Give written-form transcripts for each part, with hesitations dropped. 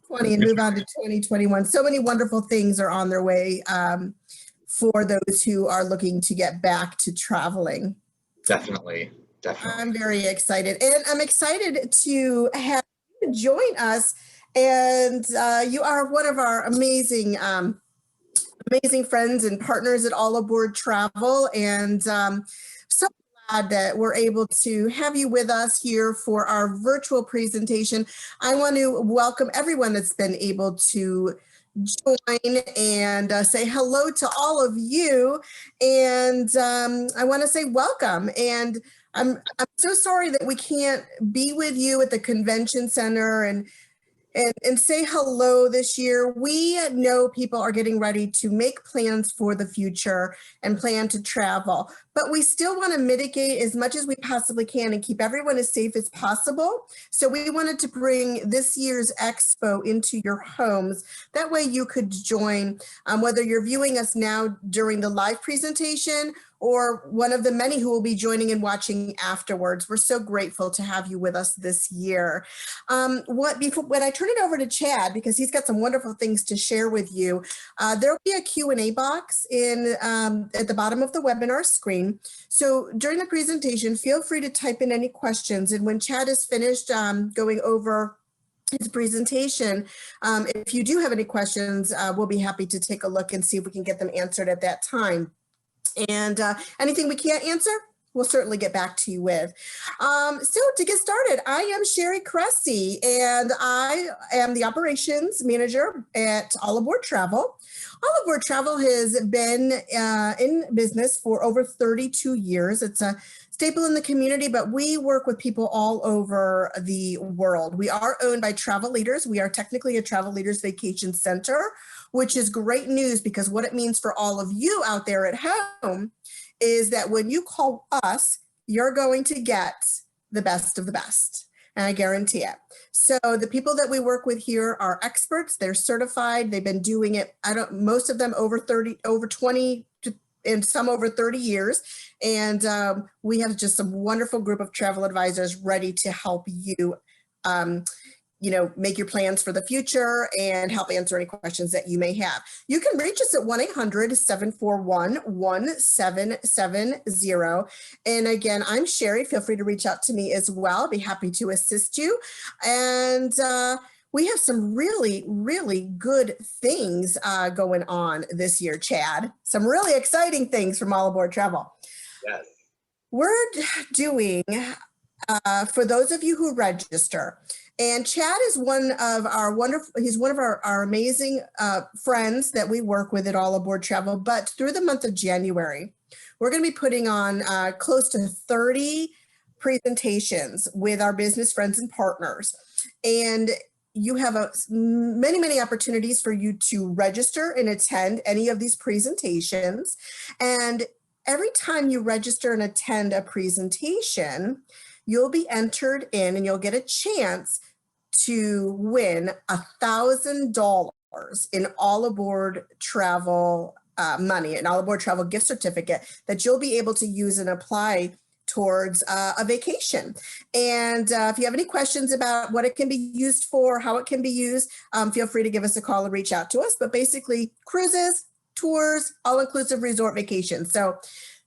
20 and move on to 2021. So many wonderful things are on their way for those who are looking to get back to traveling. Definitely. I'm very excited, and I'm excited to have you join us. And you are one of our amazing friends and partners at All Aboard Travel, and so glad that we're able to have you with us here for our virtual presentation. I want to welcome everyone that's been able to join and say hello to all of you, and I want to say welcome. And I'm so sorry that we can't be with you at the convention center and say hello this year. We know people are getting ready to make plans for the future and plan to travel, but we still want to mitigate as much as we possibly can and keep everyone as safe as possible. So we wanted to bring this year's Expo into your homes. That way you could join, whether you're viewing us now during the live presentation or one of the many who will be joining and watching afterwards. We're so grateful to have you with us this year. When I turn it over to Chad, because he's got some wonderful things to share with you, there'll be a Q&A box at the bottom of the webinar screen. So during the presentation, feel free to type in any questions. And when Chad is finished going over his presentation, if you do have any questions, we'll be happy to take a look and see if we can get them answered at that time. And anything we can't answer, we'll certainly get back to you with. So to get started, I am Sherry Cressy, and I am the operations manager at All Aboard Travel. All Aboard Travel has been in business for over 32 years. It's a staple in the community, but we work with people all over the world. We are owned by Travel Leaders. We are technically a Travel Leaders Vacation Center, which is great news, because what it means for all of you out there at home is that when you call us, you're going to get the best of the best, and I guarantee it. So the people that we work with here are experts. They're certified. They've been doing it, most of them over 20, and some over 30 years. And we have just some wonderful group of travel advisors ready to help you make your plans for the future and help answer any questions that you may have. You can reach us at 1-800-741-1770. And again, I'm Sherry. Feel free to reach out to me as well. I'll be happy to assist you. And we have some really, really good things going on this year, Chad. Some really exciting things from All Aboard Travel. Yes. We're doing, for those of you who register, and Chad is one of our our amazing friends that we work with at All Aboard Travel. But through the month of January, we're going to be putting on close to 30 presentations with our business friends and partners. And you have many opportunities for you to register and attend any of these presentations. And every time you register and attend a presentation, you'll be entered in and you'll get a chance to win $1,000 in All Aboard Travel money, an All Aboard Travel gift certificate that you'll be able to use and apply towards a vacation. And if you have any questions about what it can be used for, how it can be used, feel free to give us a call and reach out to us. But basically, cruises, tours, all-inclusive resort vacations. So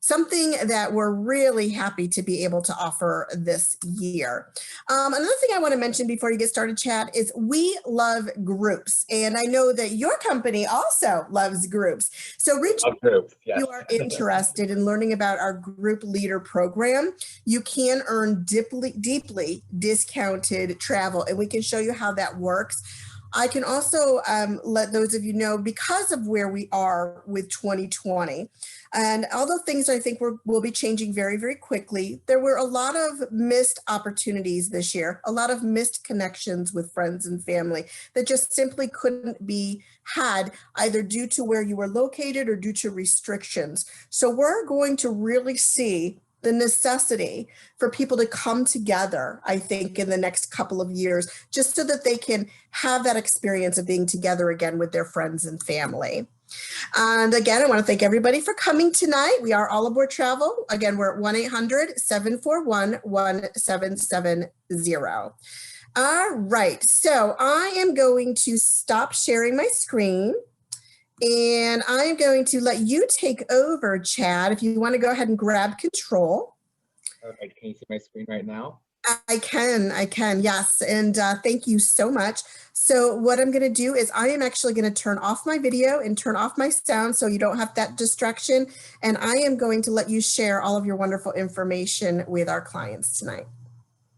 something that we're really happy to be able to offer this year. Another thing I want to mention before you get started, Chad, is we love groups. And I know that your company also loves groups. So reach out if you are interested in learning about our group leader program. You can earn deeply discounted travel, and we can show you how that works. I can also let those of you know, because of where we are with 2020, and although things I think will be changing very, very quickly, there were a lot of missed opportunities this year, a lot of missed connections with friends and family that just simply couldn't be had either due to where you were located or due to restrictions. So we're going to really see the necessity for people to come together, I think, in the next couple of years, just so that they can have that experience of being together again with their friends and family. And again, I want to thank everybody for coming tonight. We are All Aboard Travel. Again, we're at 1-800-741-1770. All right, so I am going to stop sharing my screen and I'm going to let you take over, Chad, if you want to go ahead and grab control. Perfect. Can you see my screen right now? I can, yes. And thank you so much. So what I'm going to do is I am actually going to turn off my video and turn off my sound so you don't have that distraction. And I am going to let you share all of your wonderful information with our clients tonight.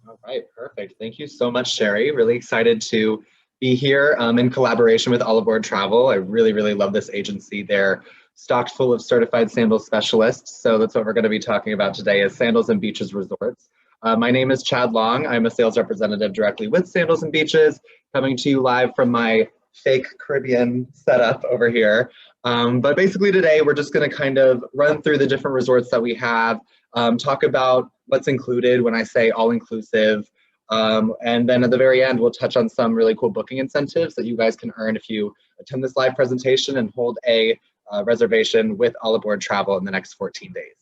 All right, perfect. Thank you so much, Sherry. Really excited to be here in collaboration with All Aboard Travel. I really, really love this agency. They're stocked full of certified sandals specialists. So that's what we're going to be talking about today is Sandals and Beaches Resorts. My name is Chad Long. I'm a sales representative directly with Sandals and Beaches, coming to you live from my fake Caribbean setup over here. But basically today, we're just going to kind of run through the different resorts that we have, talk about what's included when I say all inclusive. And then at the very end, we'll touch on some really cool booking incentives that you guys can earn if you attend this live presentation and hold a reservation with All Aboard Travel in the next 14 days.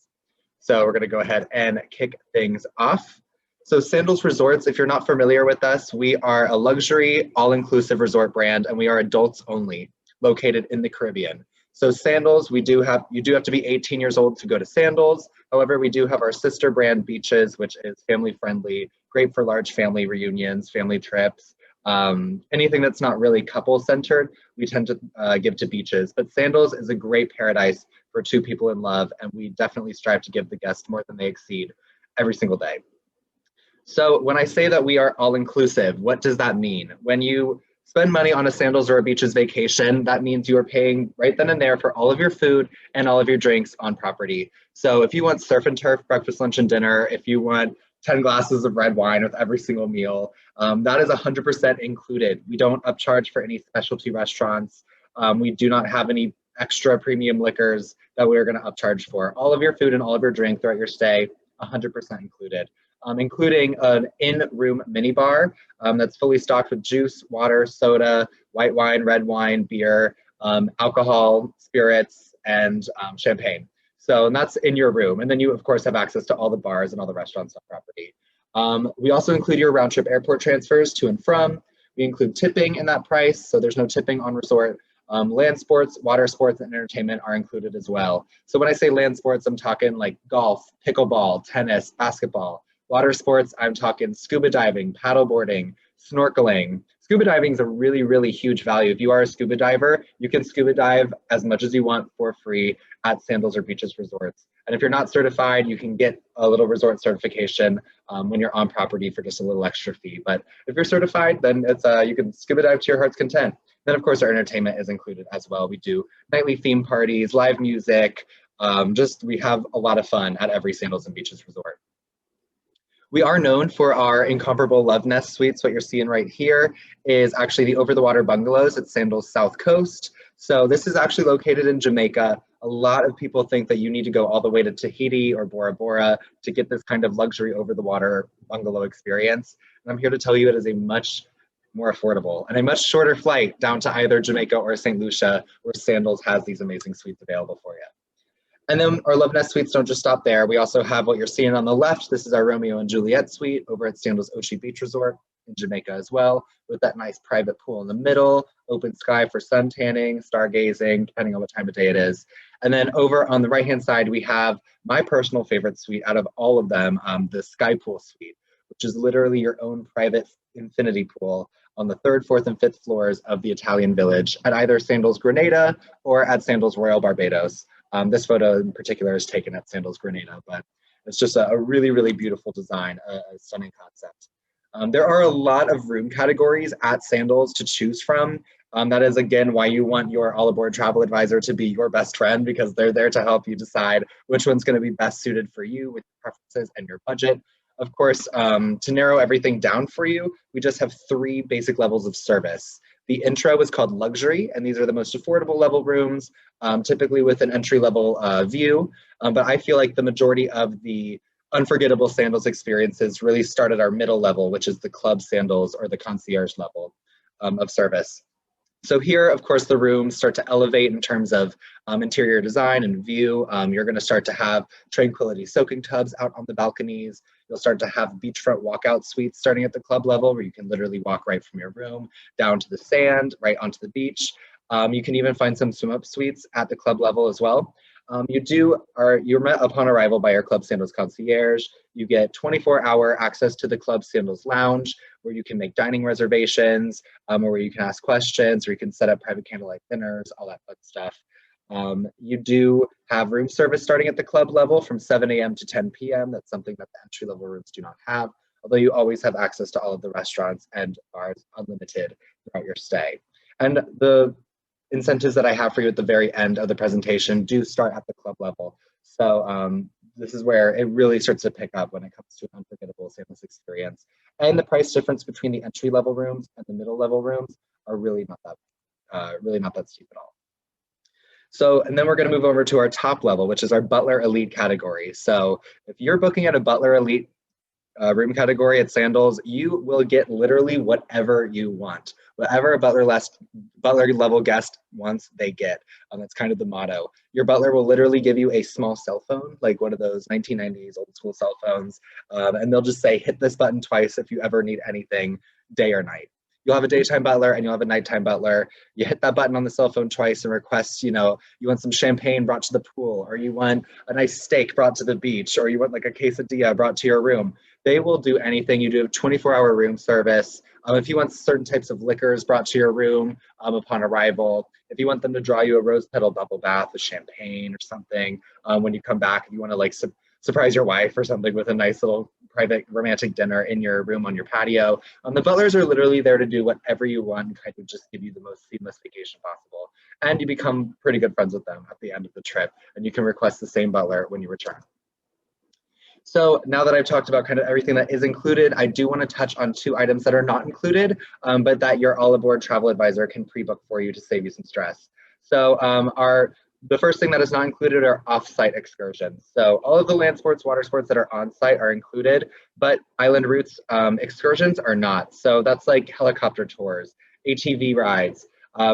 So we're gonna go ahead and kick things off. So Sandals Resorts, if you're not familiar with us, we are a luxury all-inclusive resort brand and we are adults only, located in the Caribbean. So Sandals, you do have to be 18 years old to go to Sandals. However, we do have our sister brand Beaches, which is family friendly, great for large family reunions, family trips, anything that's not really couple centered, we tend to give to Beaches. But Sandals is a great paradise for two people in love, and we definitely strive to give the guests more than they exceed every single day. So when I say that we are all inclusive, what does that mean? When you spend money on a Sandals or a Beaches vacation, that means you are paying right then and there for all of your food and all of your drinks on property. So if you want surf and turf, breakfast, lunch, and dinner, if you want 10 glasses of red wine with every single meal, that is 100% included. We don't upcharge for any specialty restaurants. We do not have any extra premium liquors that we're going to upcharge for. All of your food and all of your drink throughout your stay, 100% included. Including an in-room minibar that's fully stocked with juice, water, soda, white wine, red wine, beer, alcohol, spirits, and champagne. So and that's in your room. And then you, of course, have access to all the bars and all the restaurants on property. We also include your round-trip airport transfers to and from. We include tipping in that price, so there's no tipping on resort. Land sports, water sports, and entertainment are included as well. So when I say land sports, I'm talking like golf, pickleball, tennis, basketball. Water sports, I'm talking scuba diving, paddle boarding, snorkeling. Scuba diving is a really, really huge value. If you are a scuba diver, you can scuba dive as much as you want for free at Sandals or Beaches Resorts. And if you're not certified, you can get a little resort certification when you're on property for just a little extra fee. But if you're certified, then it's you can scuba dive to your heart's content. Then, of course, our entertainment is included as well. We do nightly theme parties, live music. We have a lot of fun at every Sandals and Beaches Resort. We are known for our incomparable Love Nest suites. What you're seeing right here is actually the over-the-water bungalows at Sandals South Coast. So this is actually located in Jamaica. A lot of people think that you need to go all the way to Tahiti or Bora Bora to get this kind of luxury over-the-water bungalow experience. And I'm here to tell you it is a much more affordable and a much shorter flight down to either Jamaica or St. Lucia, where Sandals has these amazing suites available for you. And then our Love Nest suites don't just stop there. We also have what you're seeing on the left. This is our Romeo and Juliet suite over at Sandals Ochi Beach Resort in Jamaica as well, with that nice private pool in the middle, open sky for sun tanning, stargazing, depending on what time of day it is. And then over on the right-hand side, we have my personal favorite suite out of all of them, the Sky Pool suite, which is literally your own private infinity pool on the 3rd, 4th, and 5th floors of the Italian Village at either Sandals Grenada or at Sandals Royal Barbados. This photo in particular is taken at Sandals Grenada, but it's just a really, really beautiful design, a stunning concept. There are a lot of room categories at Sandals to choose from. That is, again, why you want your All Aboard travel advisor to be your best friend, because they're there to help you decide which one's going to be best suited for you with your preferences and your budget. Of course, to narrow everything down for you, we just have 3 basic levels of service. The intro is called luxury, and these are the most affordable level rooms, typically with an entry-level view. But I feel like the majority of the unforgettable Sandals experiences really start at our middle level, which is the club Sandals or the concierge level of service. So here, of course, the rooms start to elevate in terms of interior design and view. You're going to start to have tranquility soaking tubs out on the balconies. You'll start to have beachfront walkout suites starting at the club level where you can literally walk right from your room down to the sand, right onto the beach. You can even find some swim up suites at the club level as well. You're met upon arrival by your Club Sandals concierge. You get 24-hour access to the Club Sandals lounge where you can make dining reservations, or where you can ask questions, or you can set up private candlelight dinners, all that fun stuff. You do have room service starting at the club level from 7 a.m. to 10 p.m. That's something that the entry-level rooms do not have, although you always have access to all of the restaurants and bars unlimited throughout your stay. And the incentives that I have for you at the very end of the presentation do start at the club level. So this is where it really starts to pick up when it comes to an unforgettable Sandals experience. And the price difference between the entry-level rooms and the middle-level rooms are really not that steep at all. So, and then we're going to move over to our top level, which is our Butler Elite category. So if you're booking at a Butler Elite room category at Sandals, you will get literally whatever you want. Whatever a Butler level guest wants, they get. That's kind of the motto. Your butler will literally give you a small cell phone, like one of those 1990s old school cell phones, and they'll just say, hit this button twice if you ever need anything, day or night. You'll have a daytime butler and you'll have a nighttime butler. You hit that button on the cell phone twice and request, you want some champagne brought to the pool, or you want a nice steak brought to the beach, or you want like a quesadilla brought to your room. They will do anything. You do 24-hour room service. If you want certain types of liquors brought to your room upon arrival, if you want them to draw you a rose petal bubble bath with champagne or something when you come back, if you want to like surprise your wife or something with a nice little private romantic dinner in your room on your patio. The butlers are literally there to do whatever you want and kind of just give you the most seamless vacation possible. And you become pretty good friends with them at the end of the trip, and you can request the same butler when you return. So now that I've talked about kind of everything that is included, I do want to touch on 2 items that are not included, but that your all aboard travel advisor can pre-book for you to save you some stress. So the first thing that is not included are off-site excursions. So all of the land sports, water sports that are on-site are included, but island routes excursions are not. So that's like helicopter tours, ATV rides,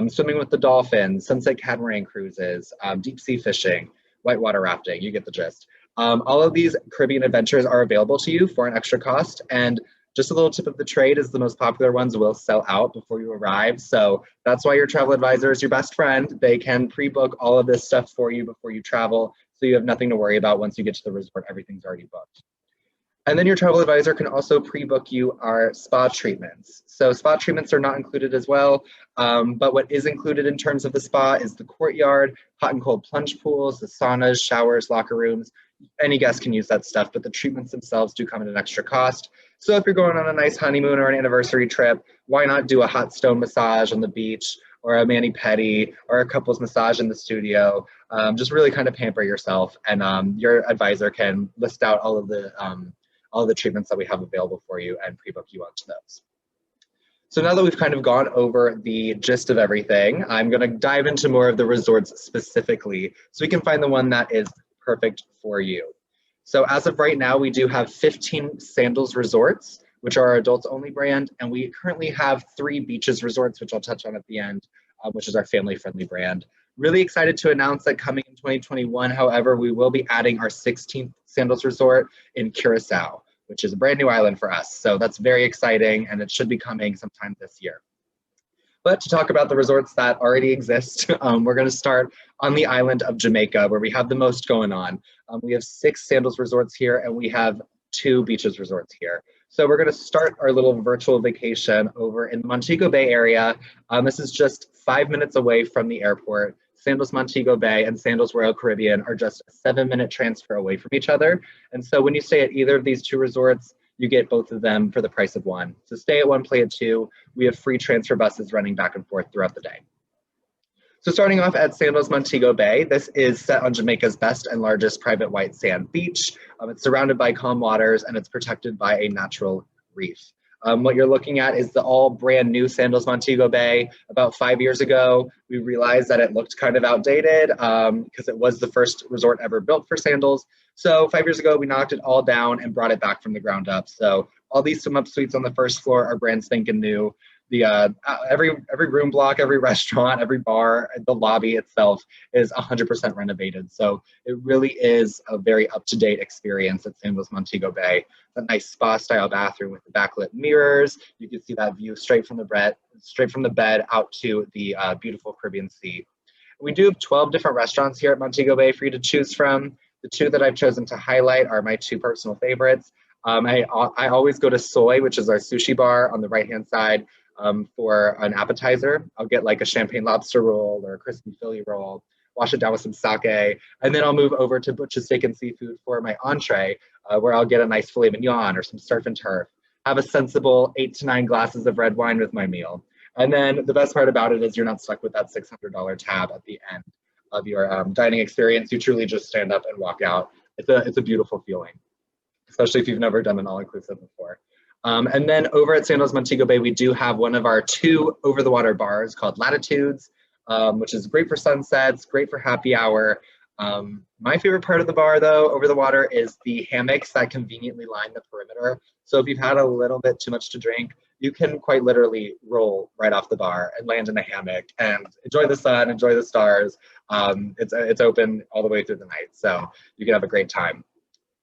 swimming with the dolphins, sunset catamaran cruises, deep sea fishing, whitewater rafting, you get the gist. All of these Caribbean adventures are available to you for an extra cost, and just a little tip of the trade is the most popular ones will sell out before you arrive. So that's why your travel advisor is your best friend. They can pre-book all of this stuff for you before you travel, so you have nothing to worry about once you get to the resort. Everything's already booked. And then your travel advisor can also pre-book you our spa treatments. So spa treatments are not included as well, but what is included in terms of the spa is the courtyard, hot and cold plunge pools, the saunas, showers, locker rooms. Any guest can use that stuff, but the treatments themselves do come at an extra cost. So if you're going on a nice honeymoon or an anniversary trip, why not do a hot stone massage on the beach, or a mani-pedi, or a couples massage in the studio? Just really kind of pamper yourself, and your advisor can list out all of the treatments that we have available for you and pre-book you onto those. So now that we've kind of gone over the gist of everything, I'm going to dive into more of the resorts specifically so we can find the one that is perfect for you. So as of right now, we do have 15 Sandals Resorts, which are our adults only brand, and we currently have 3 Beaches Resorts, which I'll touch on at the end, which is our family-friendly brand. Really excited to announce that coming in 2021, however, we will be adding our 16th Sandals Resort in Curacao, which is a brand new island for us. So that's very exciting, and it should be coming sometime this year. But to talk about the resorts that already exist, we're going to start on the island of Jamaica, where we have the most going on. We have 6 Sandals Resorts here, and we have 2 Beaches Resorts here. So we're going to start our little virtual vacation over in the Montego Bay area. This is just 5 minutes away from the airport. Sandals Montego Bay and Sandals Royal Caribbean are just a 7-minute transfer away from each other. And so when you stay at either of these 2 resorts, you get both of them for the price of one. So stay at one, play at 2. We have free transfer buses running back and forth throughout the day. So starting off at Sandals Montego Bay, this is set on Jamaica's best and largest private white sand beach. It's surrounded by calm waters, and it's protected by a natural reef. What you're looking at is the all brand new Sandals Montego Bay. About 5 years ago, we realized that it looked kind of outdated because it was the first resort ever built for Sandals. So 5 years ago, we knocked it all down and brought it back from the ground up. So all these swim up suites on the first floor are brand spanking new. every room block, every restaurant, every bar, the lobby itself is 100% renovated. So it really is a very up-to-date experience at Sandals Montego Bay. A nice spa-style bathroom with the backlit mirrors. You can see that view straight from the bed out to the beautiful Caribbean Sea. We do have 12 different restaurants here at Montego Bay for you to choose from. The two that I've chosen to highlight are my two personal favorites. I always go to Soy, which is our sushi bar on the right-hand side, for an appetizer. I'll get like a champagne lobster roll or a crispy Philly roll, wash it down with some sake, and then I'll move over to Butch's Steak and Seafood for my entree, where I'll get a nice filet mignon or some surf and turf, have a sensible 8 to 9 glasses of red wine with my meal. And then the best part about it is you're not stuck with that $600 tab at the end of your dining experience. You truly just stand up and walk out. It's a beautiful feeling, especially if you've never done an all-inclusive before. And then over at Sandals Montego Bay, we do have one of our 2 over-the-water bars called Latitudes, which is great for sunsets, great for happy hour. My favorite part of the bar, though, over the water, is the hammocks that conveniently line the perimeter. So if you've had a little bit too much to drink, you can quite literally roll right off the bar and land in a hammock and enjoy the sun, enjoy the stars. It's open all the way through the night, so you can have a great time.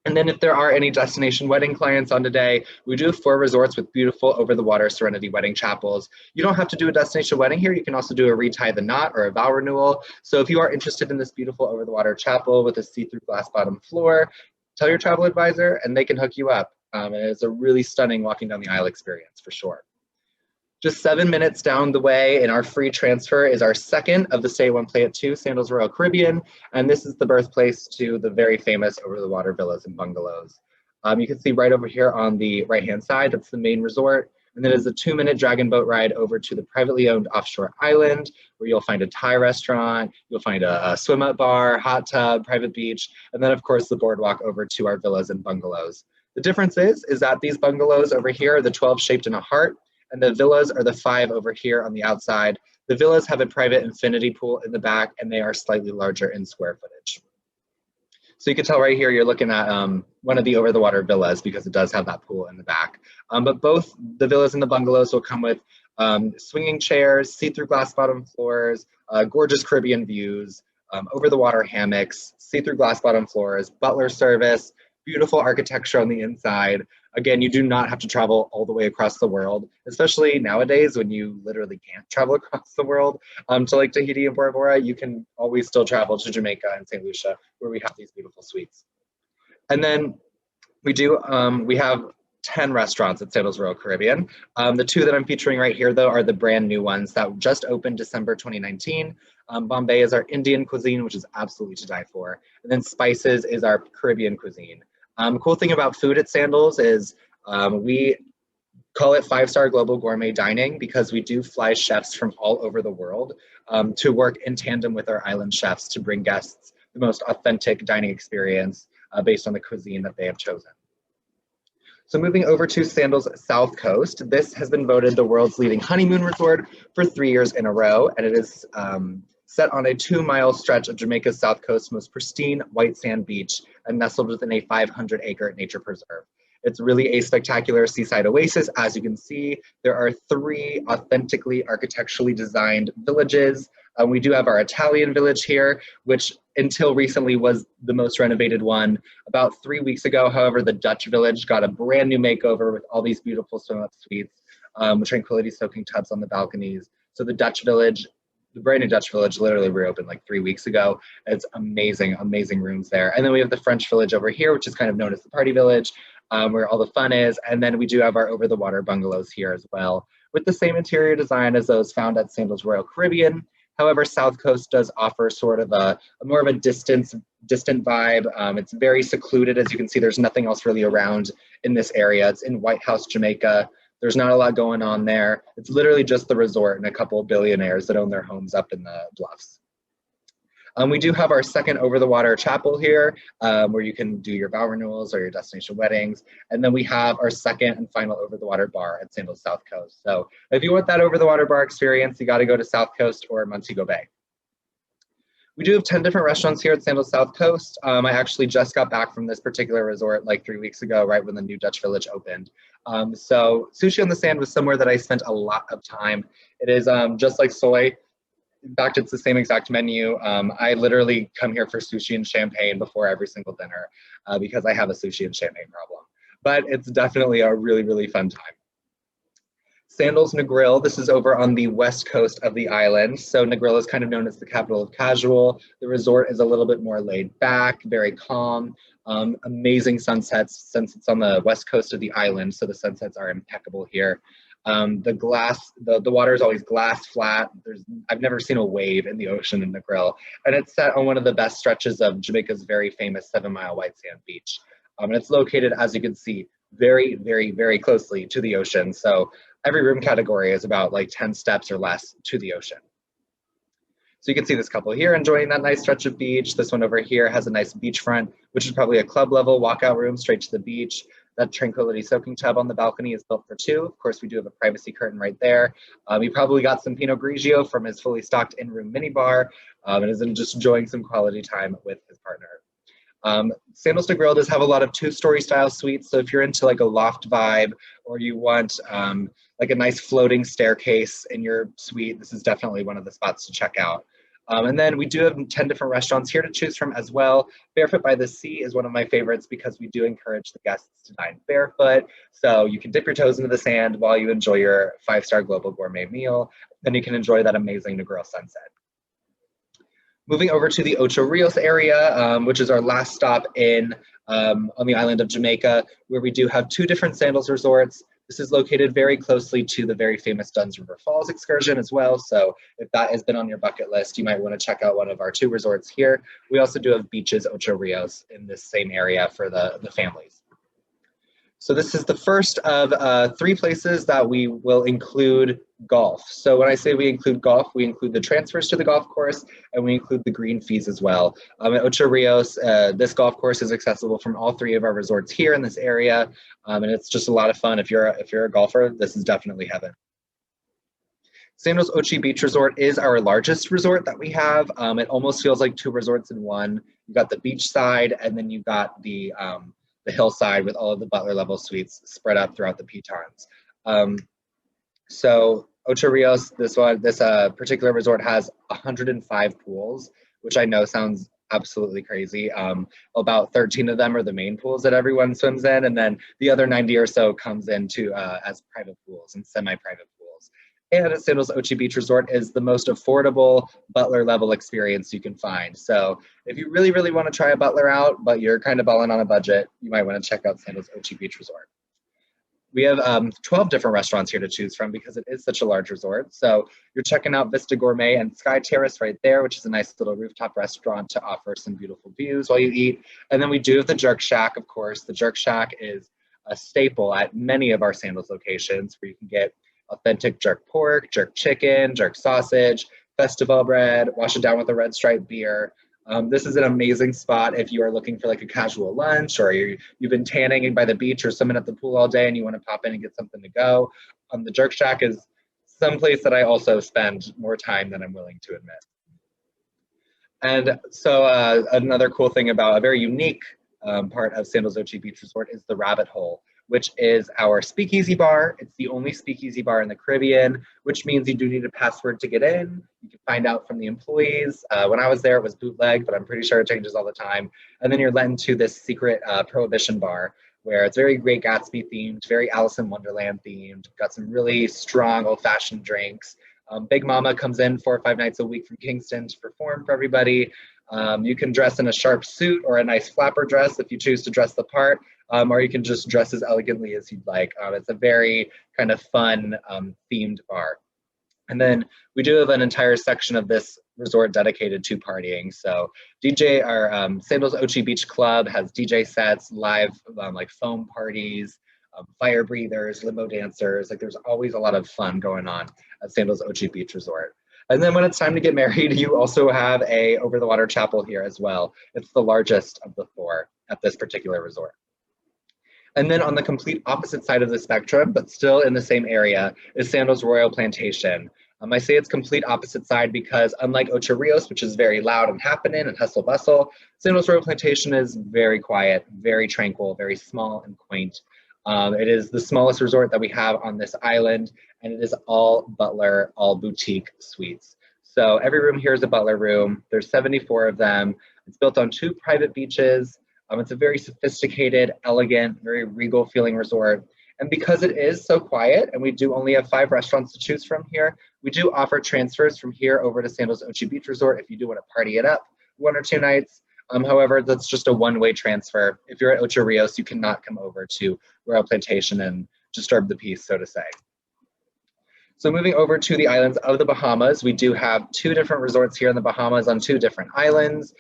And then if there are any destination wedding clients on today, we do have 4 resorts with beautiful over-the-water Serenity wedding chapels. You don't have to do a destination wedding here. You can also do a retie the knot or a vow renewal. So if you are interested in this beautiful over-the-water chapel with a see-through glass bottom floor, tell your travel advisor and they can hook you up. And it's a really stunning walking down the aisle experience for sure. Just 7 minutes down the way in our free transfer is our second of the Stay One Play at 2 Sandals Royal Caribbean, and this is the birthplace to the very famous over-the-water villas and bungalows. You can see right over here on the right-hand side, that's the main resort, and then there's a 2-minute dragon boat ride over to the privately owned offshore island, where you'll find a Thai restaurant, you'll find a swim-up bar, hot tub, private beach, and then of course the boardwalk over to our villas and bungalows. The difference is that these bungalows over here are the 12 shaped in a heart, and the villas are the 5 over here on the outside. The villas have a private infinity pool in the back, and they are slightly larger in square footage. So you can tell right here, you're looking at one of the over-the-water villas because it does have that pool in the back. But both the villas and the bungalows will come with swinging chairs, see-through glass bottom floors, gorgeous Caribbean views, over-the-water hammocks, see-through glass bottom floors, butler service, beautiful architecture on the inside. Again, you do not have to travel all the way across the world, especially nowadays when you literally can't travel across the world to like Tahiti and Bora Bora. You can always still travel to Jamaica and St. Lucia, where we have these beautiful suites. And then we have 10 restaurants at Sandals Royal Caribbean. The 2 that I'm featuring right here, though, are the brand new ones that just opened December 2019. Bombay is our Indian cuisine, which is absolutely to die for. And then Spices is our Caribbean cuisine. Cool thing about food at Sandals is we call it 5-star global gourmet dining because we do fly chefs from all over the world to work in tandem with our island chefs to bring guests the most authentic dining experience based on the cuisine that they have chosen. So moving over to Sandals South Coast, this has been voted the world's leading honeymoon resort for 3 years in a row, and it is set on a 2-mile stretch of Jamaica's south coast's most pristine white sand beach and nestled within a 500-acre nature preserve. It's really a spectacular seaside oasis. As you can see, there are 3 authentically architecturally designed villages. We do have our Italian village here, which until recently was the most renovated one. About 3 weeks ago, however, the Dutch village got a brand new makeover with all these beautiful swim-up suites, with tranquility soaking tubs on the balconies. So the Dutch village, the brand new Dutch village literally reopened like 3 weeks ago. It's amazing, amazing rooms there. And then we have the French village over here, which is kind of known as the party village, where all the fun is. And then we do have our over-the-water bungalows here as well, with the same interior design as those found at Sandals Royal Caribbean. However, South Coast does offer sort of a more of a distant vibe. It's very secluded. As you can see, there's nothing else really around in this area. It's in White House, Jamaica. There's not a lot going on there. It's literally just the resort and a couple of billionaires that own their homes up in the bluffs. We do have our second over-the-water chapel here, where you can do your vow renewals or your destination weddings. And then we have our second and final over-the-water bar at Sandals South Coast. So if you want that over-the-water bar experience, you got to go to South Coast or Montego Bay. We do have 10 different restaurants here at Sandals South Coast. I actually just got back from this particular resort like 3 weeks ago, right when the new Dutch Village opened. So Sushi on the Sand was somewhere that I spent a lot of time. It is just like soy. In fact, it's the same exact menu. I literally come here for sushi and champagne before every single dinner because I have a sushi and champagne problem. But it's definitely a really, really fun time. Sandals Negril, this is over on the west coast of the island. So Negril is kind of known as the capital of casual. The resort is a little bit more laid back, very calm, amazing sunsets since it's on the west coast of the island. So the sunsets are impeccable here. The water is always glass flat. I've never seen a wave in the ocean in Negril. And it's set on one of the best stretches of Jamaica's very famous 7-mile white sand beach. And it's located, as you can see, very, very, very closely to the ocean. So every room category is about like 10 steps or less to the ocean. So you can see this couple here enjoying that nice stretch of beach. This one over here has a nice beachfront, which is probably a club level walkout room straight to the beach. That Tranquility soaking tub on the balcony is built for 2. Of course, we do have a privacy curtain right there. He probably got some Pinot Grigio from his fully stocked in-room minibar and is just enjoying some quality time with his partner. Sandals Negril does have a lot of 2-story style suites. So if you're into like a loft vibe or you want like a nice floating staircase in your suite, this is definitely one of the spots to check out. And then we do have 10 different restaurants here to choose from as well. Barefoot by the Sea is one of my favorites because we do encourage the guests to dine barefoot. So you can dip your toes into the sand while you enjoy your 5-star global gourmet meal. Then you can enjoy that amazing Negril sunset. Moving over to the Ocho Rios area, which is our last stop on the island of Jamaica, where we do have 2 different Sandals resorts. This is located very closely to the very famous Dunn's River Falls excursion as well. So if that has been on your bucket list, you might want to check out one of our 2 resorts here. We also do have Beaches Ocho Rios in this same area for the families. So this is the first of 3 places that we will include golf. So when I say we include golf, we include the transfers to the golf course and we include the green fees as well. At Ocho Rios, this golf course is accessible from all 3 of our resorts here in this area. And it's just a lot of fun. If you're a golfer, this is definitely heaven. Sandals Ochi Beach Resort is our largest resort that we have. It almost feels like 2 resorts in one. You've got the beach side and then you've got the hillside with all of the Butler level suites spread out throughout the pitons. So Ocho Rios, this particular resort has 105 pools, which I know sounds absolutely crazy. About 13 of them are the main pools that everyone swims in, and then the other 90 or so comes into as private pools and semi-private pools. And Sandals Ochi Beach Resort is the most affordable Butler level experience you can find. So if you really, really want to try a Butler out, but you're kind of balling on a budget, you might want to check out Sandals Ochi Beach Resort. We have 12 different restaurants here to choose from because it is such a large resort. So you're checking out Vista Gourmet and Sky Terrace right there, which is a nice little rooftop restaurant to offer some beautiful views while you eat. And then we do have the Jerk Shack, of course. The Jerk Shack is a staple at many of our Sandals locations where you can get authentic jerk pork, jerk chicken, jerk sausage, festival bread, wash it down with a red stripe beer. This is an amazing spot if you are looking for like a casual lunch or you've been tanning by the beach or swimming at the pool all day and you want to pop in and get something to go. The Jerk Shack is someplace that I also spend more time than I'm willing to admit. And so another cool thing about a very unique part of Sandals Ochi Beach Resort is the Rabbit Hole, which is our speakeasy bar. It's the only speakeasy bar in the Caribbean, which means you do need a password to get in. You can find out from the employees. When I was there, it was bootleg, but I'm pretty sure it changes all the time. And then you're led into this secret prohibition bar where it's very Great Gatsby themed, very Alice in Wonderland themed. Got some really strong old-fashioned drinks. Big Mama comes in 4 or 5 nights a week from Kingston to perform for everybody. You can dress in a sharp suit or a nice flapper dress if you choose to dress the part. Or you can just dress as elegantly as you'd like. It's a very kind of fun themed bar. And then we do have an entire section of this resort dedicated to partying. So our Sandals Ochi Beach Club has DJ sets, live like foam parties, fire breathers, limo dancers. Like there's always a lot of fun going on at Sandals Ochi Beach Resort. And then when it's time to get married, you also have a over-the-water chapel here as well. It's the largest of the 4 at this particular resort. And then on the complete opposite side of the spectrum, but still in the same area, is Sandals Royal Plantation. I say it's complete opposite side because unlike Ocho Rios, which is very loud and happening and hustle bustle, Sandals Royal Plantation is very quiet, very tranquil, very small and quaint. It is the smallest resort that we have on this island, and it is all butler, all boutique suites. So every room here is a butler room. There's 74 of them. It's built on 2 private beaches. It's a very sophisticated, elegant, very regal feeling resort. And because it is so quiet and we do only have 5 restaurants to choose from here, we do offer transfers from here over to Sandals Ochi Beach Resort if you do want to party it up 1 or 2 nights. However, that's just a one-way transfer. If you're at Ocho Rios, you cannot come over to Royal Plantation and disturb the peace, so to say. So moving over to the islands of the Bahamas, we do have 2 different resorts here in the Bahamas on 2 different islands.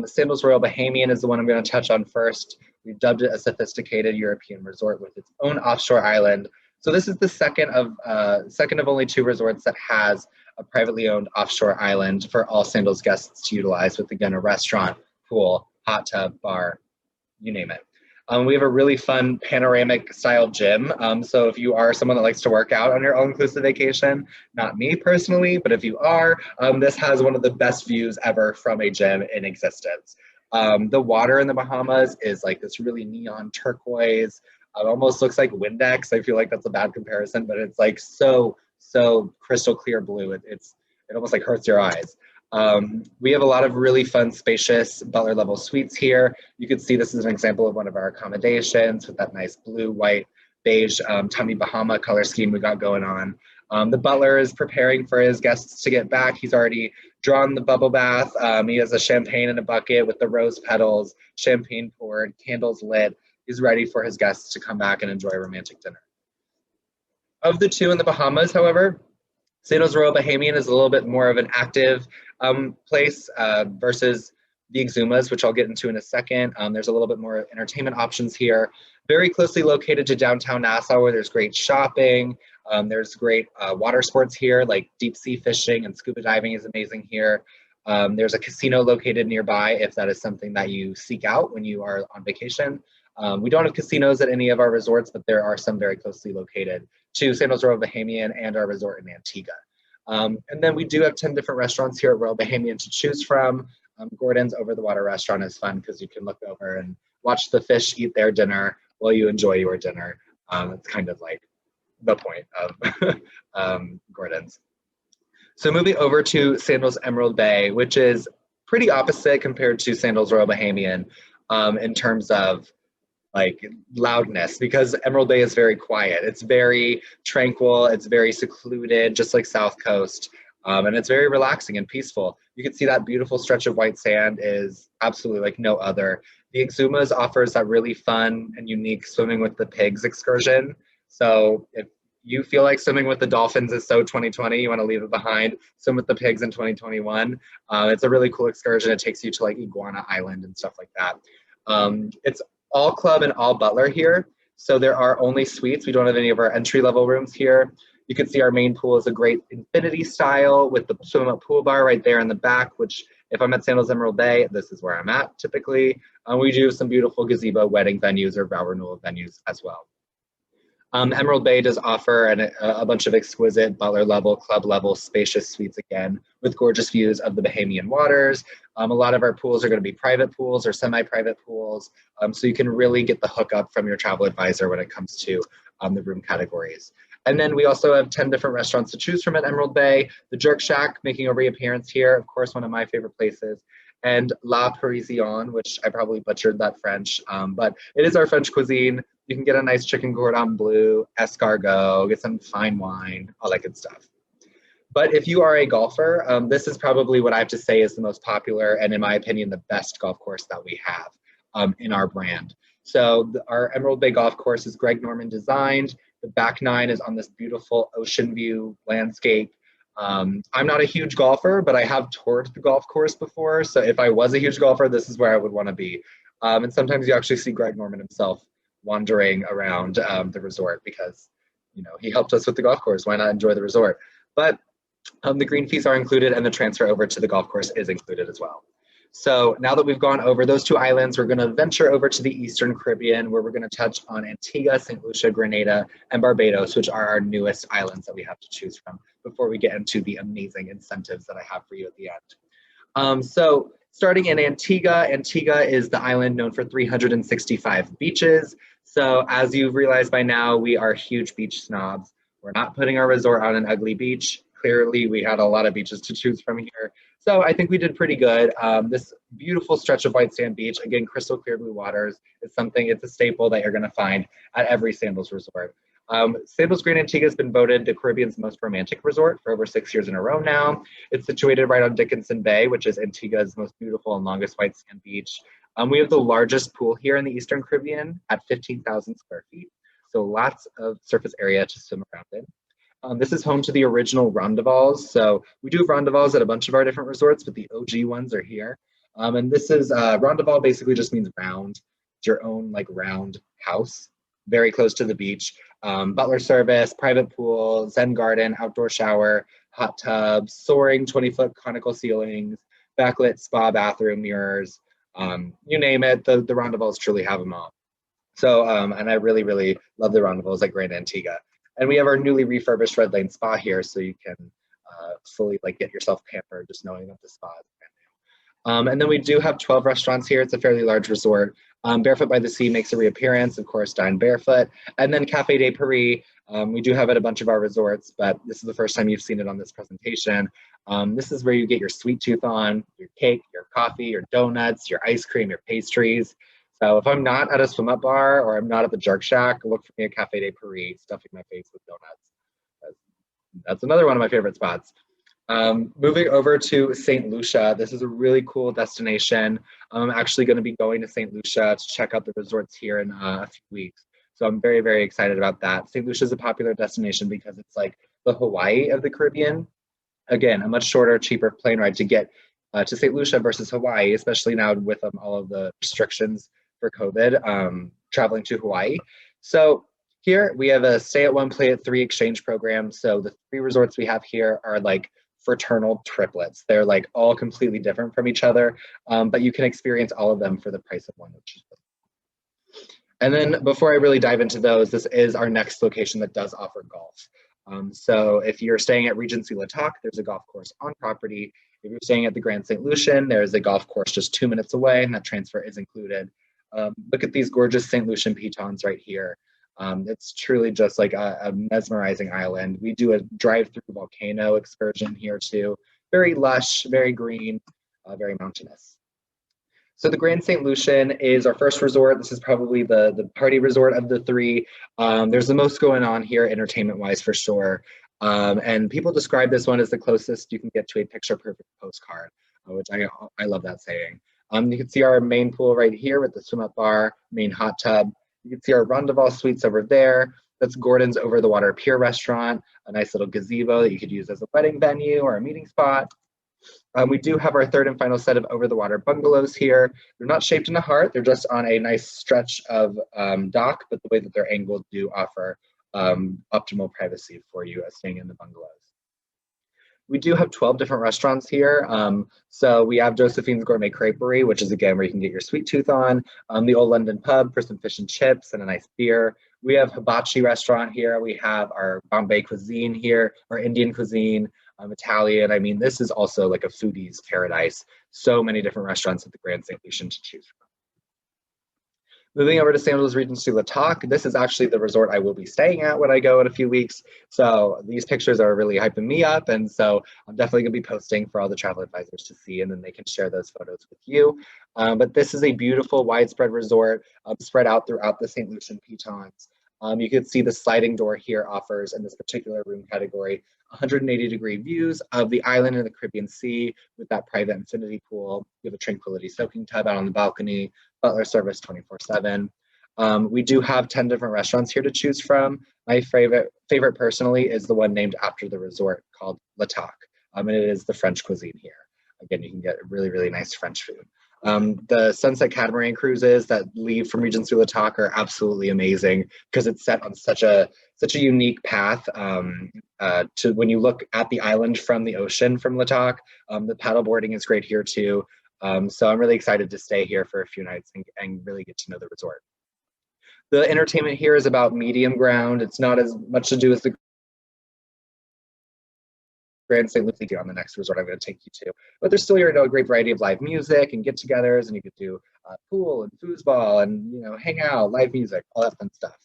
Sandals Royal Bahamian is the one I'm going to touch on first. We've dubbed it a sophisticated European resort with its own offshore island. So this is the second of only 2 resorts that has a privately owned offshore island for all Sandals guests to utilize with, again, a restaurant, pool, hot tub, bar, you name it. We have a really fun panoramic style gym. So if you are someone that likes to work out on your all-inclusive vacation, not me personally, but if you are, this has one of the best views ever from a gym in existence. The water in the Bahamas is like this really neon turquoise. It almost looks like Windex. I feel like that's a bad comparison, but it's like so crystal clear blue. It almost like hurts your eyes. We have a lot of really fun, spacious butler level suites here. You can see this is an example of one of our accommodations with that nice blue, white, beige Tommy Bahama color scheme we got going on. The butler is preparing for his guests to get back. He's already drawn the bubble bath. He has a champagne in a bucket with the rose petals, champagne poured, candles lit. He's ready for his guests to come back and enjoy a romantic dinner. Of the 2 in the Bahamas, however, Sandals Royal Bahamian is a little bit more of an active place versus the Exumas, which I'll get into in a second. There's a little bit more entertainment options here. Very closely located to downtown Nassau, where there's great shopping. There's great water sports here, like deep sea fishing and scuba diving is amazing here. There's a casino located nearby if that is something that you seek out when you are on vacation. We don't have casinos at any of our resorts, but there are some very closely located to Sandals Royal Bahamian and our resort in Antigua. And then we do have 10 different restaurants here at Royal Bahamian to choose from. Gordon's Over the Water restaurant is fun because you can look over and watch the fish eat their dinner while you enjoy your dinner. It's kind of like the point of Gordon's. So moving over to Sandals Emerald Bay, which is pretty opposite compared to Sandals Royal Bahamian in terms of like loudness, because Emerald Bay is very quiet. It's very tranquil. It's very secluded, just like South Coast. And it's very relaxing and peaceful. You can see that beautiful stretch of white sand is absolutely like no other. The Exumas offers that really fun and unique swimming with the pigs excursion. So if you feel like swimming with the dolphins is so 2020, you want to leave it behind, swim with the pigs in 2021. It's a really cool excursion. It takes you to like Iguana Island and stuff like that. It's all club and all butler here. So there are only suites. We don't have any of our entry level rooms here. You can see our main pool is a great infinity style with the swim up pool bar right there in the back, which if I'm at Sandals Emerald Bay, this is where I'm at typically. We do some beautiful gazebo wedding venues or vow renewal venues as well. Emerald Bay does offer a bunch of exquisite butler level, club level, spacious suites again, with gorgeous views of the Bahamian waters. A lot of our pools are going to be private pools or semi-private pools, so you can really get the hookup from your travel advisor when it comes to the room categories. And then we also have 10 different restaurants to choose from at Emerald Bay. The Jerk Shack making a reappearance here, of course, one of my favorite places. And La Parisienne, which I probably butchered that French, but it is our French cuisine. You can get a nice chicken cordon bleu, escargot, get some fine wine, all that good stuff. But if you are a golfer, this is probably what I have to say is the most popular and, in my opinion, the best golf course that we have in our brand. So our Emerald Bay golf course is Greg Norman designed. The back nine is on this beautiful ocean view landscape. I'm not a huge golfer, but I have toured the golf course before. So if I was a huge golfer, this is where I would want to be. And sometimes you actually see Greg Norman himself wandering around the resort because, you know, he helped us with the golf course. Why not enjoy the resort? But the green fees are included and the transfer over to the golf course is included as well. So now that we've gone over those two islands, we're going to venture over to the Eastern Caribbean, where we're going to touch on Antigua, St. Lucia, Grenada, and Barbados, which are our newest islands that we have to choose from before we get into the amazing incentives that I have for you at the end. So starting in Antigua, Antigua is the island known for 365 beaches. So as you've realized by now, we are huge beach snobs. We're not putting our resort on an ugly beach. Clearly, we had a lot of beaches to choose from here. So I think we did pretty good. This beautiful stretch of white sand beach, again, crystal clear blue waters, is something, it's a staple that you're gonna find at every Sandals resort. Sandals Grand Antigua has been voted the Caribbean's most romantic resort for over 6 years in a row now. It's situated right on Dickinson Bay, which is Antigua's most beautiful and longest white sand beach. We have the largest pool here in the Eastern Caribbean at 15,000 square feet. So lots of surface area to swim around in. This is home to the original rondevals. So we do have rondevals at a bunch of our different resorts, but the OG ones are here. And this is, rondeval basically just means round. It's your own like round house, very close to the beach. Butler service, private pool, Zen garden, outdoor shower, hot tub, soaring 20-foot conical ceilings, backlit spa bathroom mirrors, you name it, the rondevals truly have them all. So, and I really, really love the rondevals at Grand Antigua. And we have our newly refurbished Red Lane Spa here, so you can fully like get yourself pampered just knowing that the spa is brand new. And then we do have 12 restaurants here. It's a fairly large resort. Barefoot by the Sea makes a reappearance, of course, Dine Barefoot. And then Cafe de Paris, we do have it at a bunch of our resorts, but this is the first time you've seen it on this presentation. This is where you get your sweet tooth on, your cake, your coffee, your donuts, your ice cream, your pastries. So if I'm not at a swim up bar or I'm not at the Jerk Shack, look for me at Cafe de Paris, stuffing my face with donuts. That's another one of my favorite spots. Moving over to St. Lucia, this is a really cool destination. I'm actually going to be going to St. Lucia to check out the resorts here in a few weeks. So I'm very, very excited about that. St. Lucia is a popular destination because it's like the Hawaii of the Caribbean. Again, a much shorter, cheaper plane ride to get to St. Lucia versus Hawaii, especially now with all of the restrictions for COVID, traveling to Hawaii. So here we have a stay at one, play at three exchange program. So the three resorts we have here are like fraternal triplets. They're like all completely different from each other, but you can experience all of them for the price of one, which is good. And then before I really dive into those, this is our next location that does offer golf. So if you're staying at Regency La Toc, there's a golf course on property. If you're staying at the Grand St. Lucian, there's a golf course just 2 minutes away, and that transfer is included. Look at these gorgeous St. Lucian pitons right here. It's truly just like a mesmerizing island. We do a drive-through volcano excursion here too. Very lush, very green, very mountainous. So the Grand St. Lucian is our first resort. This is probably the party resort of the three. There's the most going on here entertainment-wise for sure. And people describe this one as the closest you can get to a picture-perfect postcard, which I love that saying. You can see our main pool right here with the swim-up bar, main hot tub. You can see our Rondeval suites over there. That's Gordon's Over the Water Pier restaurant, a nice little gazebo that you could use as a wedding venue or a meeting spot. We do have our third and final set of over the water bungalows here. They're not shaped in a heart. They're just on a nice stretch of dock, but the way that they're angled do offer optimal privacy for you as staying in the bungalows. We do have 12 different restaurants here. So we have Josephine's Gourmet Creperie, which is again where you can get your sweet tooth on. The Old London Pub for some fish and chips and a nice beer. We have Hibachi restaurant here. We have our Bombay cuisine here, our Indian cuisine, Italian. I mean, this is also like a foodie's paradise. So many different restaurants at the Grand St. Lucian to choose from. Moving over to Sandals Regency La Toc, this is actually the resort I will be staying at when I go in a few weeks. So these pictures are really hyping me up. And so I'm definitely gonna be posting for all the travel advisors to see, and then they can share those photos with you. But this is a beautiful widespread resort spread out throughout the St. Lucian Pitons. You can see the sliding door here offers in this particular room category 180-degree views of the island and the Caribbean Sea with that private infinity pool. You have a tranquility soaking tub out on the balcony, butler service 24/7. We do have 10 different restaurants here to choose from. My favorite personally is the one named after the resort called La Toc, and it is the French cuisine here. Again, you can get really, really nice French food. The Sunset Catamaran cruises that leave from Regency La Toc are absolutely amazing because it's set on such a unique path to when you look at the island from the ocean from La Toc. The paddle boarding is great here too. So I'm really excited to stay here for a few nights and really get to know the resort. The entertainment here is about medium ground. It's not as much to do as the Grand St. Lucie on the next resort I'm going to take you to. But there's still, a great variety of live music and get-togethers, and you could do pool and foosball and, hang out, live music, all that fun stuff.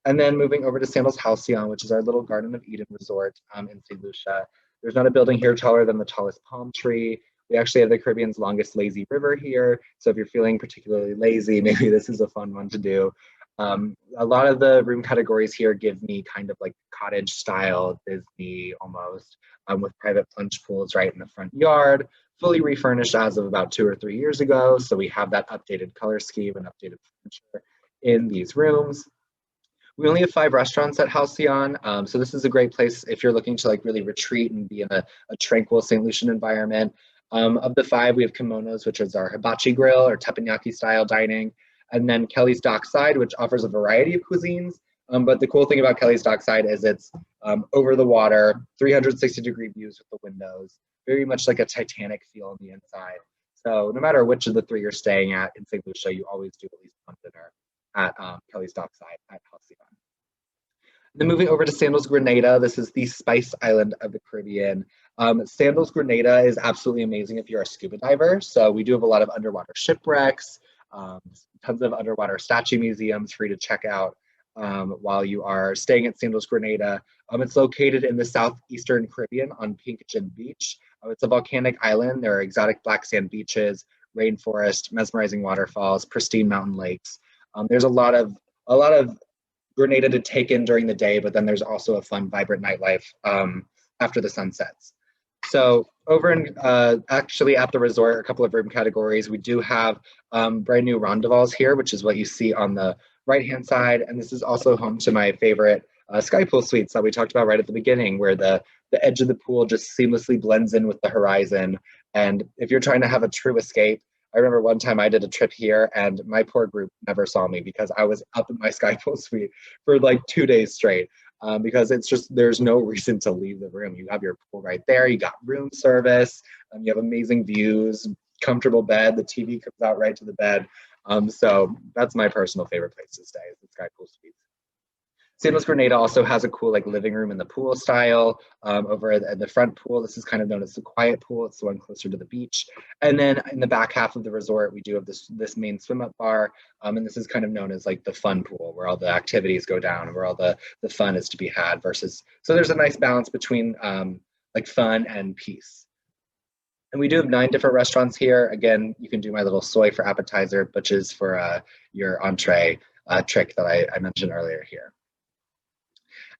And then moving over to Sandals Halcyon, which is our little Garden of Eden resort in St. Lucia. There's not a building here taller than the tallest palm tree. We actually have the Caribbean's longest lazy river here. So if you're feeling particularly lazy, maybe this is a fun one to do. A lot of the room categories here give me kind of like cottage style, Disney almost, with private plunge pools right in the front yard, fully refurnished as of about 2 or 3 years ago. So we have that updated color scheme and updated furniture in these rooms. We only have 5 restaurants at Halcyon, so this is a great place if you're looking to like really retreat and be in a tranquil St. Lucian environment. Of the 5, we have Kimonos, which is our hibachi grill or teppanyaki style dining, and then Kelly's Dockside, which offers a variety of cuisines. But the cool thing about Kelly's Dockside is it's over the water, 360-degree views with the windows, very much like a Titanic feel on the inside. So no matter which of the 3 you're staying at in St. Lucia, you always do at least one dinner at Kelly's Dockside at Halcyon. Then moving over to Sandals Grenada, this is the spice island of the Caribbean. Sandals Grenada is absolutely amazing if you're a scuba diver. So we do have a lot of underwater shipwrecks, tons of underwater statue museums for you to check out while you are staying at Sandals Grenada. It's located in the southeastern Caribbean on Pinkgin Beach. It's a volcanic island. There are exotic black sand beaches, rainforest, mesmerizing waterfalls, pristine mountain lakes. There's a lot of Grenada to take in during the day, but then there's also a fun, vibrant nightlife after the sun sets. So over in actually at the resort, a couple of room categories. We do have brand new rondevals here, which is what you see on the right-hand side. And this is also home to my favorite sky pool suites that we talked about right at the beginning, where the edge of the pool just seamlessly blends in with the horizon. And if you're trying to have a true escape, I remember one time I did a trip here and my poor group never saw me because I was up in my sky pool suite for like 2 days straight. Because it's just, there's no reason to leave the room. You have your pool right there, you got room service, you have amazing views, comfortable bed, the TV comes out right to the bed. So that's my personal favorite place to stay, is the Sky Pool Suites. Sandals Grenada also has a cool like living room in the pool style over at the front pool. This is kind of known as the quiet pool. It's the one closer to the beach. And then in the back half of the resort, we do have this main swim up bar. And this is kind of known as like the fun pool, where all the activities go down and where all the fun is to be had versus, so there's a nice balance between like fun and peace. And we do have 9 different restaurants here. Again, you can do my little soy for appetizer, butches for your entree trick that I mentioned earlier here.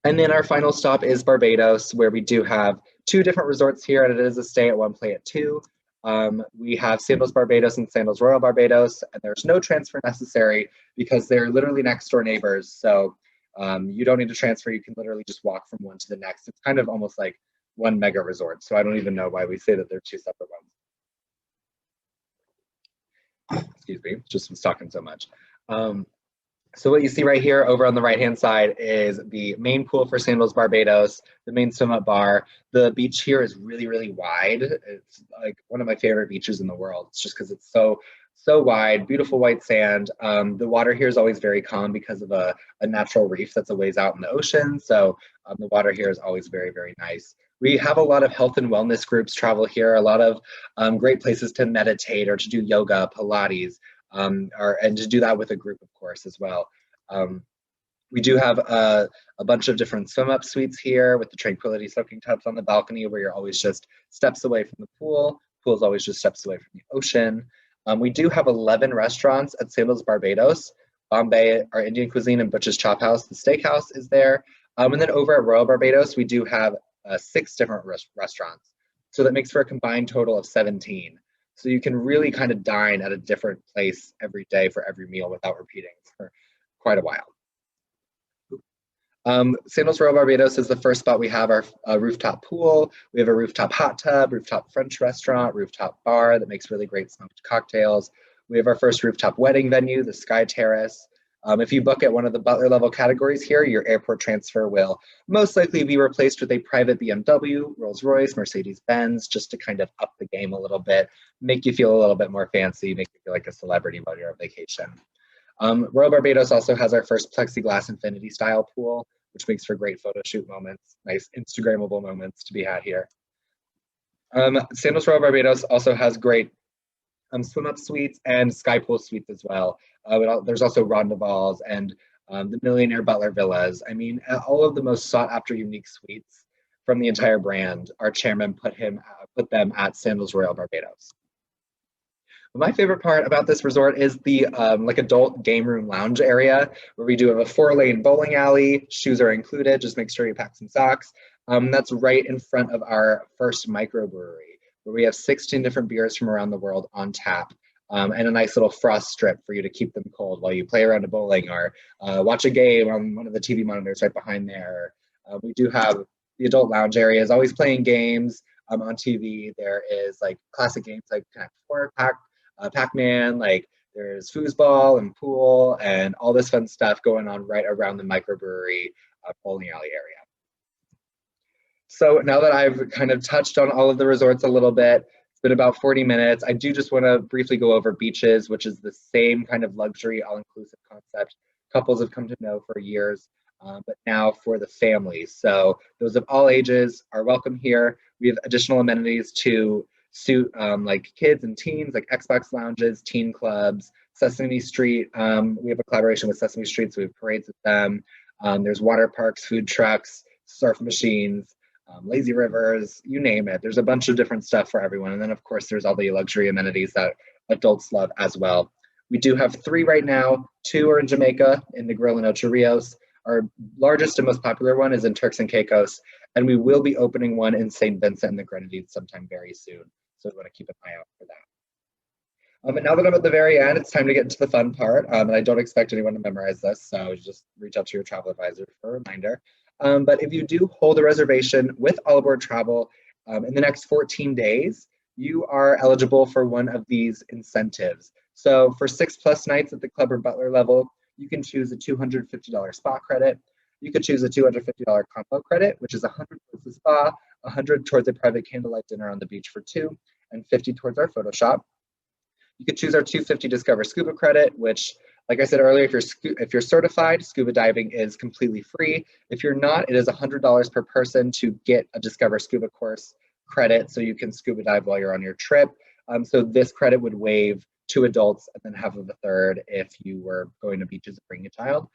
And then our final stop is Barbados, where we do have 2 different resorts here, and it is a stay at 1, play at 2. We have Sandals Barbados and Sandals Royal Barbados, and there's no transfer necessary because they're literally next door neighbors. So you don't need to transfer. You can literally just walk from one to the next. It's kind of almost like one mega resort. So I don't even know why we say that they're 2 separate ones. Excuse me, just was talking so much. So what you see right here over on the right-hand side is the main pool for Sandals Barbados, the main swim-up bar. The beach here is really, really wide. It's like one of my favorite beaches in the world. It's just because it's so wide, beautiful white sand. The water here is always very calm because of a natural reef that's a ways out in the ocean. So the water here is always very, very nice. We have a lot of health and wellness groups travel here, a lot of great places to meditate or to do yoga, Pilates, and to do that with a group, of course, as well. We do have a bunch of different swim up suites here with the tranquility soaking tubs on the balcony, where you're always just steps away from the pool. Pool is always just steps away from the ocean. We do have 11 restaurants at Sandals Barbados. Bombay, our Indian cuisine, and Butch's Chop House, the steakhouse, is there. And then over at Royal Barbados, we do have 6 different restaurants. So that makes for a combined total of 17. So you can really kind of dine at a different place every day for every meal without repeating for quite a while. Sandals Royal Barbados is the first spot. We have our rooftop pool. We have a rooftop hot tub, rooftop French restaurant, rooftop bar that makes really great smoked cocktails. We have our first rooftop wedding venue, the Sky Terrace. If you book at one of the Butler level categories here, your airport transfer will most likely be replaced with a private BMW, Rolls-Royce, Mercedes-Benz, just to kind of up the game a little bit, make you feel a little bit more fancy, make you feel like a celebrity while you're on vacation. Royal Barbados also has our first plexiglass infinity style pool, which makes for great photo shoot moments, nice Instagrammable moments to be had here. Sandals Royal Barbados also has great swim up suites and sky pool suites as well. There's also Rondevals and the Millionaire Butler Villas. I mean, all of the most sought after unique suites from the entire brand. Our chairman put them at Sandals Royal Barbados. But my favorite part about this resort is the like adult game room lounge area, where we do have a 4-lane bowling alley. Shoes are included. Just make sure you pack some socks. That's right in front of our first microbrewery, where we have 16 different beers from around the world on tap, and a nice little frost strip for you to keep them cold while you play around a bowling or watch a game on one of the TV monitors right behind there. We do have the adult lounge area is always playing games on TV. There is like classic games like Connect Four, Pac-Man, like there's foosball and pool and all this fun stuff going on right around the microbrewery bowling alley area. So now that I've kind of touched on all of the resorts a little bit, it's been about 40 minutes. I do just want to briefly go over beaches, which is the same kind of luxury all-inclusive concept couples have come to know for years, but now for the families. So those of all ages are welcome here. We have additional amenities to suit like kids and teens, like Xbox lounges, teen clubs, Sesame Street. We have a collaboration with Sesame Street, so we have parades with them. There's water parks, food trucks, surf machines, lazy rivers, you name it. There's a bunch of different stuff for everyone. And then of course, there's all the luxury amenities that adults love as well. We do have 3 right now. 2 are in Jamaica, in Negril and Ocho Rios. Our largest and most popular one is in Turks and Caicos, and we will be opening one in St. Vincent and the Grenadines sometime very soon. So we want to keep an eye out for that. And now that I'm at the very end, it's time to get into the fun part. And I don't expect anyone to memorize this, so just reach out to your travel advisor for a reminder. But if you do hold a reservation with All Aboard Travel in the next 14 days, you are eligible for one of these incentives. So for 6+ nights at the Club or Butler level, you can choose a $250 spa credit. You could choose a $250 combo credit, which is $100 towards the spa, $100 towards a private candlelight dinner on the beach for 2, and $50 towards our photo shop. You could choose our $250 Discover Scuba credit, which, like I said earlier, if you're certified, scuba diving is completely free. If you're not, it is $100 per person to get a Discover Scuba course credit, so you can scuba dive while you're on your trip. So this credit would waive 2 adults and then half of a third if you were going to beaches and bringing a child.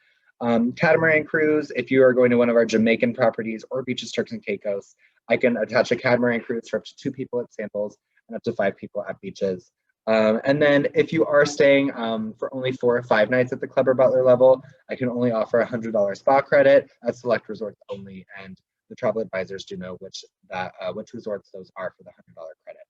Catamaran cruise, if you are going to one of our Jamaican properties or beaches, Turks and Caicos, I can attach a catamaran cruise for up to 2 people at Sandals and up to 5 people at beaches. And then if you are staying for only 4 or 5 nights at the Club or Butler level, I can only offer a $100 spa credit at select resorts only, and the travel advisors do know which resorts those are for the $100 credit.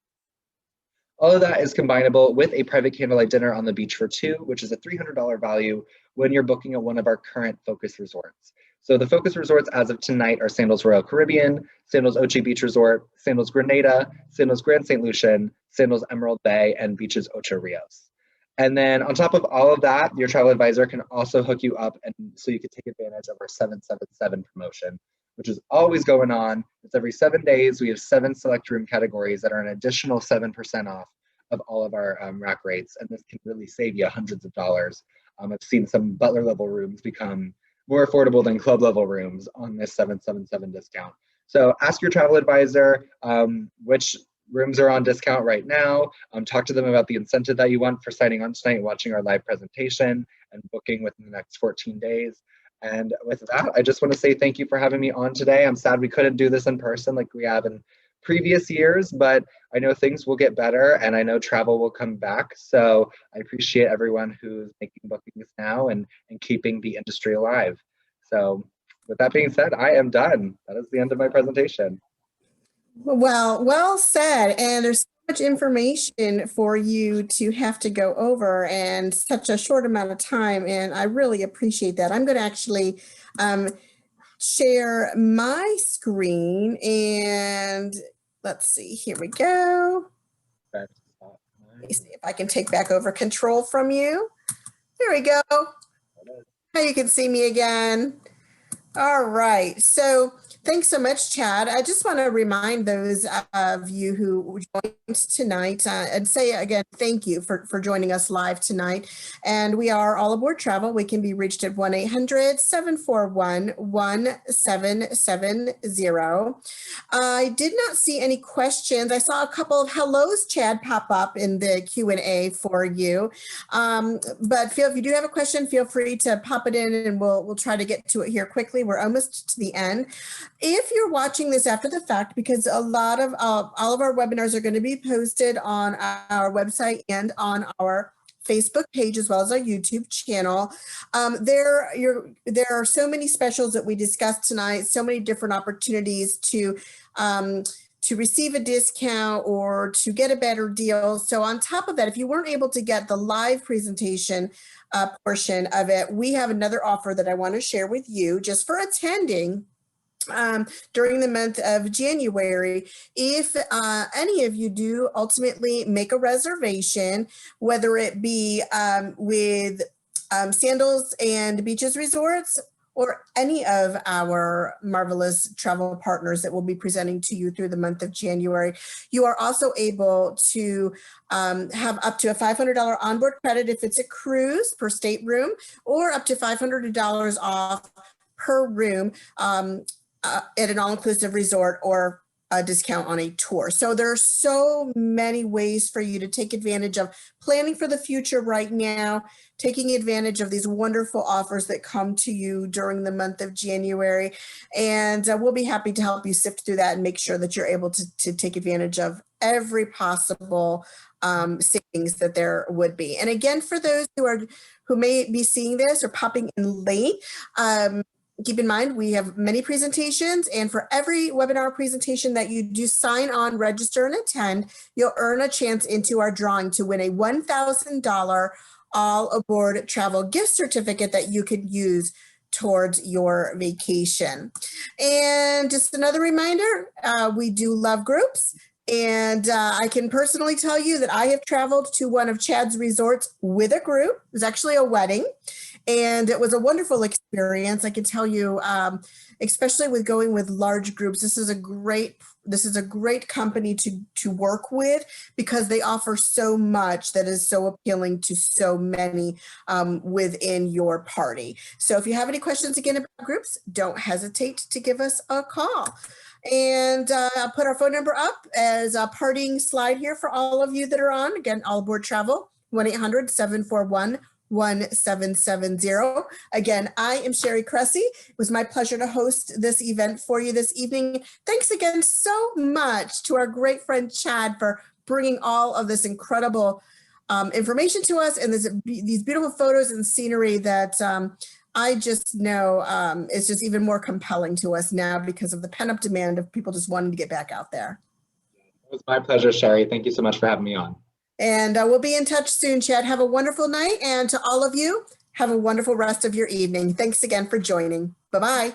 All of that is combinable with a private candlelight dinner on the beach for 2, which is a $300 value when you're booking at one of our current focus resorts. So the focus resorts as of tonight are Sandals Royal Caribbean, Sandals Ochi Beach Resort, Sandals Grenada, Sandals Grand St. Lucian, Sandals Emerald Bay, and Beaches Ocho Rios. And then on top of all of that, your travel advisor can also hook you up, and so you can take advantage of our 777 promotion, which is always going on. It's every 7 days. We have 7 select room categories that are an additional 7% off of all of our rack rates, and this can really save you hundreds of dollars. I've seen some Butler level rooms become more affordable than club level rooms on this 777 discount. So ask your travel advisor which rooms are on discount right now. Talk to them about the incentive that you want for signing on tonight, watching our live presentation, and booking within the next 14 days. And with that, I just want to say thank you for having me on today. I'm sad we couldn't do this in person like we have in previous years, but I know things will get better and I know travel will come back. So I appreciate everyone who's making bookings now and keeping the industry alive. So with that being said, I am done. That is the end of my presentation. Well said. And there's so much information for you to have to go over and such a short amount of time. And I really appreciate that. I'm going to actually share my screen and let's see, here we go. Let me see if I can take back over control from you. There we go. Now you can see me again. All right. So thanks so much, Chad. I just want to remind those of you who joined tonight and say again, thank you for joining us live tonight. And we are All Aboard Travel. We can be reached at 1-800-741-1770. I did not see any questions. I saw a couple of hellos, Chad, pop up in the Q&A for you. But if you do have a question, feel free to pop it in and we'll try to get to it here quickly. We're almost to the end. If you're watching this after the fact, because a lot of all of our webinars are going to be posted on our website and on our Facebook page as well as our YouTube channel. There are so many specials that we discussed tonight, so many different opportunities to receive a discount or to get a better deal. So on top of that, if you weren't able to get the live presentation portion of it, we have another offer that I want to share with you just for attending during the month of January. If any of you do ultimately make a reservation, whether it be with Sandals and Beaches Resorts or any of our marvelous travel partners that will be presenting to you through the month of January, you are also able to have up to a $500 onboard credit if it's a cruise per stateroom, or up to $500 off per room at an all-inclusive resort or a discount on a tour. So there are so many ways for you to take advantage of planning for the future right now, taking advantage of these wonderful offers that come to you during the month of January. And we'll be happy to help you sift through that and make sure that you're able to take advantage of every possible savings that there would be. And again, for those who may be seeing this or popping in late, keep in mind, we have many presentations, and for every webinar presentation that you do sign on, register, and attend, you'll earn a chance into our drawing to win a $1,000 All Aboard Travel gift certificate that you could use towards your vacation. And just another reminder, we do love groups. And I can personally tell you that I have traveled to one of Chad's resorts with a group. It was actually a wedding. And it was a wonderful experience. I can tell you, especially with going with large groups, this is a great company to work with, because they offer so much that is so appealing to so many within your party. So if you have any questions again about groups, don't hesitate to give us a call. And I'll put our phone number up as a parting slide here for all of you that are on. Again, All Aboard Travel, 1-800-741-1770. Again, I am Sherry Cressy. It was my pleasure to host this event for you this evening. Thanks again so much to our great friend Chad for bringing all of this incredible information to us, and these beautiful photos and scenery that I just know is just even more compelling to us now because of the pent-up demand of people just wanting to get back out there. It was my pleasure, Sherry. Thank you so much for having me on. And we'll be in touch soon, Chad. Have a wonderful night. And to all of you, have a wonderful rest of your evening. Thanks again for joining. Bye-bye.